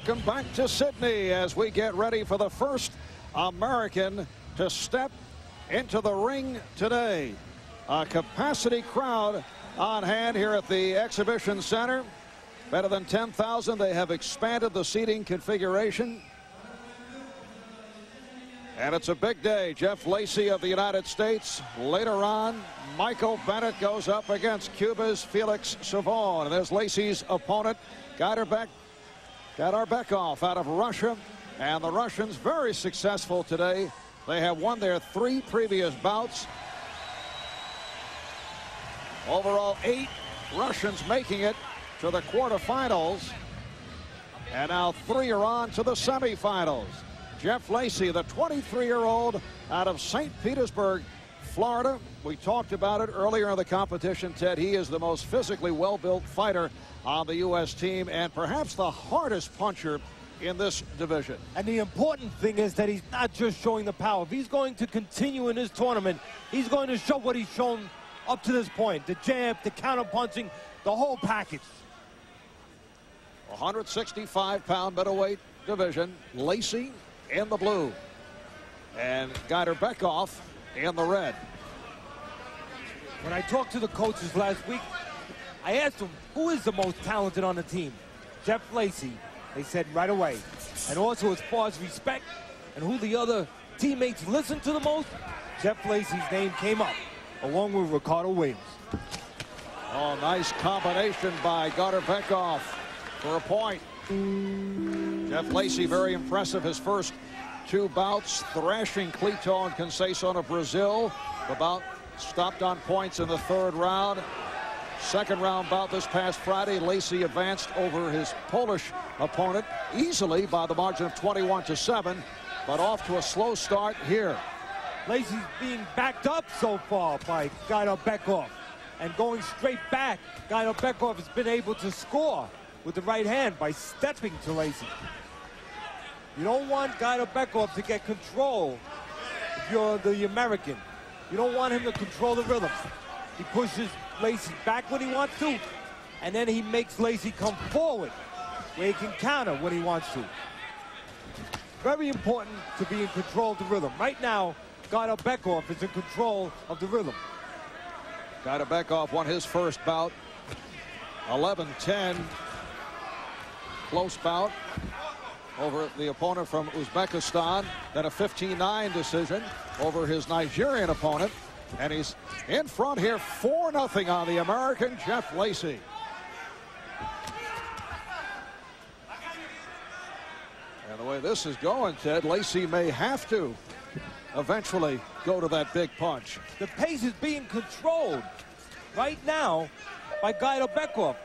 Welcome back to Sydney as we get ready for the first American to step into the ring today. A capacity crowd on hand here at the Exhibition Center. Better than 10,000. They have expanded the seating configuration. And it's a big day. Jeff Lacy of the United States. Later on, Michael Bennett goes up against Cuba's Felix Savon. And there's Lacy's opponent, Gaidarbekov out of Russia. And the Russians very successful today. They have won their 3 previous bouts. Overall, 8 Russians making it to the quarterfinals. And now 3 are on to the semifinals. Jeff Lacy, the 23-year-old out of St. Petersburg, Florida. We talked about it earlier in the competition, Ted. He is the most physically well-built fighter on the U.S. team and perhaps the hardest puncher in this division. And the important thing is that he's not just showing the power. If he's going to continue in this tournament, he's going to show what he's shown up to this point. The jab, the counter-punching, the whole package. 165-pound middleweight division. Lacy in the blue and Gaidarbekov in the red. When I talked to the coaches last week, I asked them, who is the most talented on the team? Jeff Lacy. They said right away. And also as far as respect and who the other teammates listen to the most, Jeff Lacy's name came up, along with Ricardo Williams. Oh, nice combination by Gaidarbekov for a point. Jeff Lacy very impressive. His first 2 bouts, thrashing Clito and Conceição of Brazil. The bout stopped on points in the 3rd round. 2nd round bout this past Friday, Lacy advanced over his Polish opponent easily by the margin of 21-7, but off to a slow start here. Lacy's being backed up so far by Gaidarbekov, and going straight back, Gaidarbekov has been able to score with the right hand by stepping to Lacy. You don't want Gaidarbekov to get control if you're the American. You don't want him to control the rhythm. He pushes Lacy back when he wants to, and then he makes Lacy come forward where he can counter when he wants to. Very important to be in control of the rhythm. Right now, Gaidarbekov is in control of the rhythm. Gaidarbekov won his first bout, 11-10. Close bout over the opponent from Uzbekistan. Then a 15-9 decision over his Nigerian opponent. And he's in front here 4-0 on the American Jeff Lacy. And the way this is going, Ted, Lacy may have to eventually go to that big punch. The pace is being controlled right now by Gaidarbekov.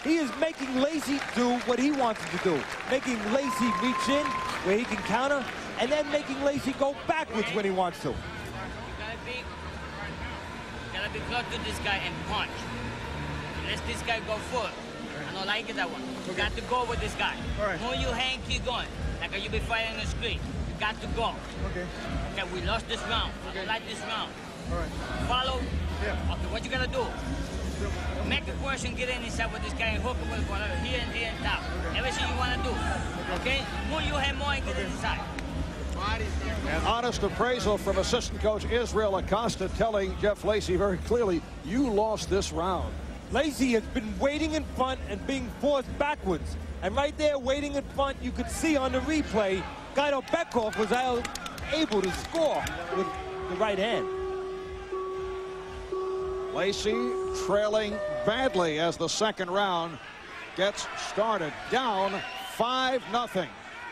He is making Lacy do what he wants him to do. Making Lacy reach in where he can counter, and then making Lacy go backwards when he wants to. Gotta be close to this guy and punch. Let this guy go forward. I don't like it that one. You got to go with this guy. All right. When you hang, keep going. Like you be fighting on the street. You got to go. Okay. Okay, we lost this round. I don't like this round. All right. Follow. Yeah. Okay, what you gotta do? Make the person get in inside with this guy and hook him with one here and top. Okay. Everything you wanna do. Okay? Move your head more and get inside. An honest appraisal from assistant coach Israel Acosta telling Jeff Lacy very clearly, you lost this round. Lacy has been waiting in front and being forced backwards. And right there, waiting in front, you could see on the replay, Gaidarbekov was able to score with the right hand. Lacy trailing badly as the 2nd round gets started. Down 5-0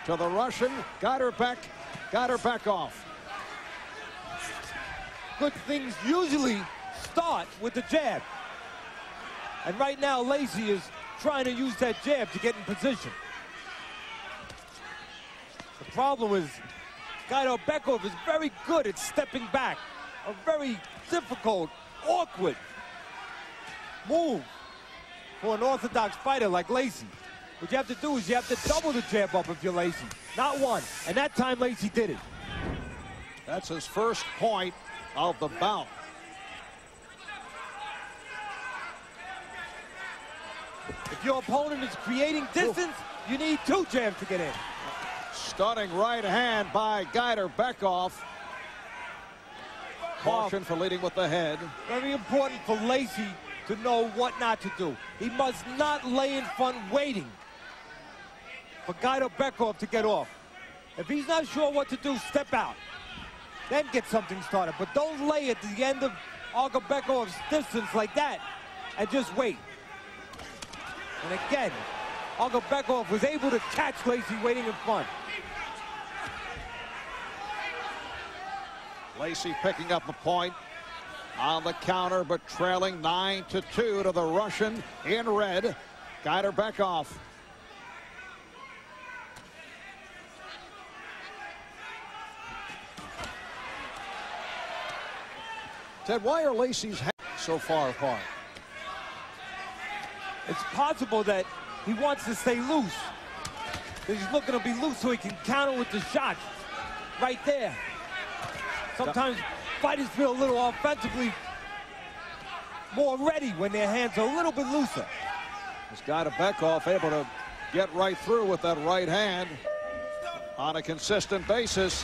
to the Russian Gaidarbekov. Good things usually start with the jab. And right now, Lacy is trying to use that jab to get in position. The problem is Gaidarbekov is very good at stepping back. A very difficult, awkward move for an orthodox fighter like Lacy. What you have to do is you have to double the jab up if you're Lacy, not one. And that time Lacy did it. That's his first point of the bout. If your opponent is creating distance, you need 2 jabs to get in. Stunning right hand by Gaidarbekov. Caution for leading with the head. Very important for Lacy to know what not to do. He must not lay in front waiting for Gaidarbekov to get off. If he's not sure what to do, step out. Then get something started. But don't lay at the end of Gaidarbekov distance like that and just wait. And again, Gaidarbekov was able to catch Lacy waiting in front. Lacy picking up a point on the counter, but trailing 9-2 to the Russian in red, Gaidarbekov. Ted, why are Lacy's hands so far apart? It's possible that he wants to stay loose. He's looking to be loose so he can counter with the shots right there. Sometimes fighters feel a little offensively more ready when their hands are a little bit looser. This Gaidarbekov able to get right through with that right hand on a consistent basis.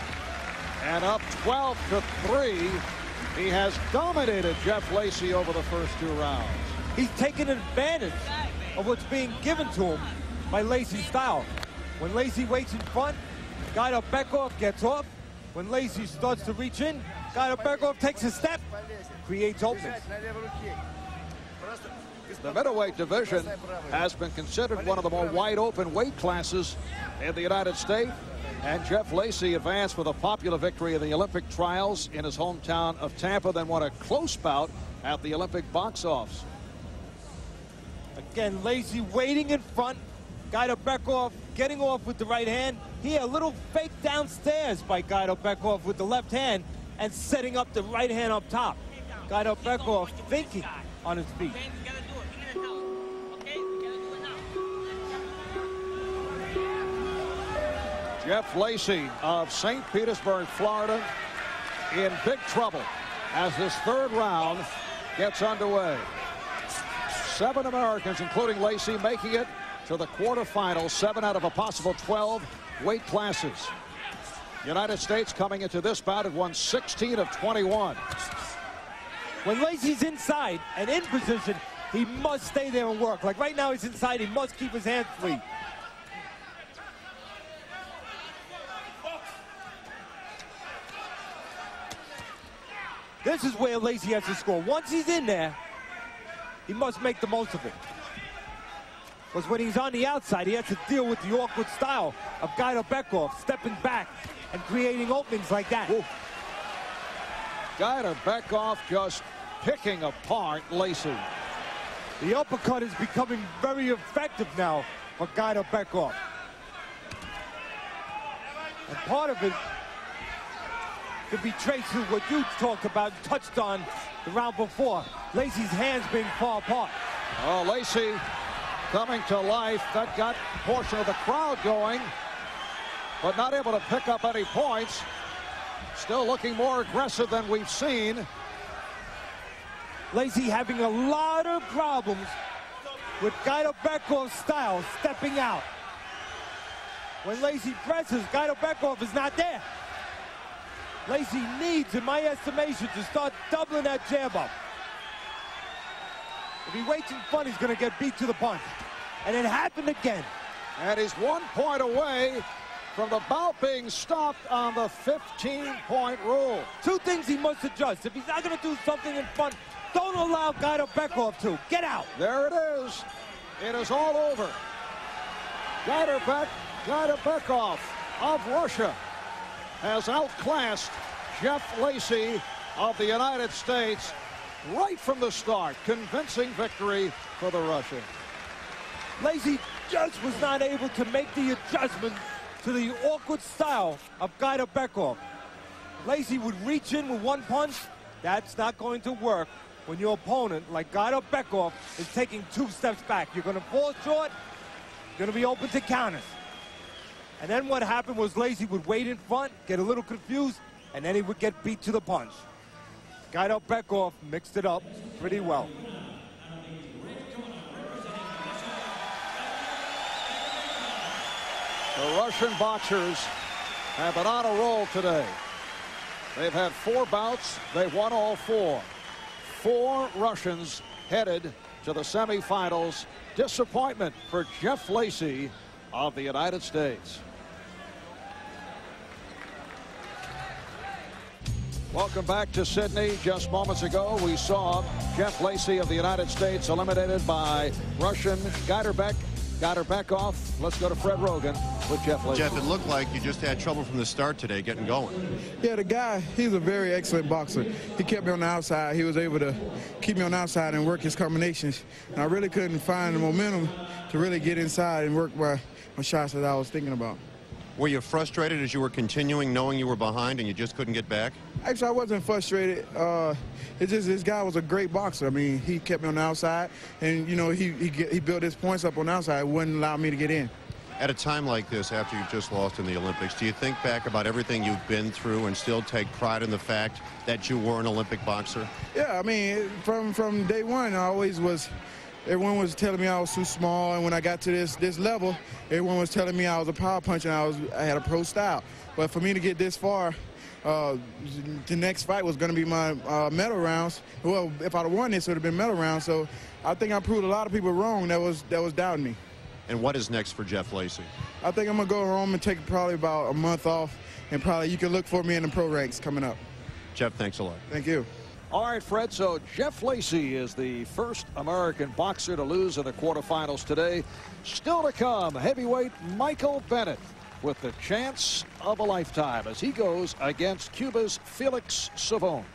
And up 12-3. He has dominated Jeff Lacy over the first 2 rounds. He's taken advantage of what's being given to him by Lacy's style. When Lacy waits in front, Gaidarbekov gets off. When Lacy starts to reach in, Gaidarbekov takes a step, creates openings. The middleweight division has been considered one of the more wide-open weight classes in the United States. And Jeff Lacy advanced with a popular victory in the Olympic trials in his hometown of Tampa, then won a close bout at the Olympic box office. Again, Lacy waiting in front. Gaidarbekov getting off with the right hand. Here, a little fake downstairs by Gaidarbekov with the left hand and setting up the right hand up top. Gaidarbekov thinking on his feet. Jeff Lacy of St. Petersburg, Florida, in big trouble as this 3rd round gets underway. 7 Americans, including Lacy, making it to the quarterfinals, 7 out of a possible 12 weight classes. United States coming into this bout have won 16 of 21. When Lacy's inside and in position, he must stay there and work. Like right now he's inside, he must keep his hands free. This is where Lacy has to score. Once he's in there, he must make the most of it. Because when he's on the outside, he has to deal with the awkward style of Gaidarbekov, stepping back and creating openings like that. Ooh. Gaidarbekov just picking apart Lacy. The uppercut is becoming very effective now for Gaidarbekov. And part of it could be traced to what you talked about and touched on the round before. Lacy's hands being far apart. Oh, Lacy coming to life. That got a portion of the crowd going, but not able to pick up any points. Still looking more aggressive than we've seen. Lacy having a lot of problems with Gaidarbekov style stepping out. When Lacy presses, Gaidarbekov is not there. Lacy needs, in my estimation, to start doubling that jab up. If he waits in front, he's going to get beat to the punch. And it happened again. And he's 1 point away from the bout being stopped on the 15-point rule. 2 things he must adjust. If he's not going to do something in front, don't allow Gaidarbekov to. Get out. There it is. It is all over. Gaidarbekov of Russia has outclassed Jeff Lacy of the United States right from the start. Convincing victory for the Russian. Lacy just was not able to make the adjustment to the awkward style of Gaidarbekov. Lacy would reach in with 1 punch. That's not going to work when your opponent, like Gaidarbekov, is taking 2 steps back. You're going to fall short. You're going to be open to counters. And then what happened was Lacy would wait in front, get a little confused, and then he would get beat to the punch. Gaidarbekov mixed it up pretty well. The Russian boxers have been on a roll today. They've had 4 bouts. They've won all 4. 4 Russians headed to the semifinals. Disappointment for Jeff Lacy of the United States. Welcome back to Sydney. Just moments ago, we saw Jeff Lacy of the United States eliminated by Russian Gaidarbekov. Let's go to Fred Rogan with Jeff Lacy. Jeff, it looked like you just had trouble from the start today getting going. Yeah, the guy, he's a very excellent boxer. He kept me on the outside. He was able to keep me on the outside and work his combinations. And I really couldn't find the momentum to really get inside and work my shots that I was thinking about. Were you frustrated as you were continuing, knowing you were behind and you just couldn't get back? Actually, I wasn't frustrated. It's just this guy was a great boxer. I mean, he kept me on the outside, and, you know, he built his points up on the outside. It wouldn't allow me to get in. At a time like this, after you've just lost in the Olympics, do you think back about everything you've been through and still take pride in the fact that you were an Olympic boxer? Yeah, I mean, from day one, I always was. Everyone was telling me I was too small, and when I got to this level, everyone was telling me I was a power puncher and I had a pro style. But for me to get this far, the next fight was going to be my medal rounds. Well, if I'd have won this, it would have been medal rounds. So I think I proved a lot of people wrong that was doubting me. And what is next for Jeff Lacy? I think I'm going to go home and take probably about a month off, and probably you can look for me in the pro ranks coming up. Jeff, thanks a lot. Thank you. All right, Fred, so Jeff Lacy is the first American boxer to lose in the quarterfinals today. Still to come, heavyweight Michael Bennett with the chance of a lifetime as he goes against Cuba's Felix Savon.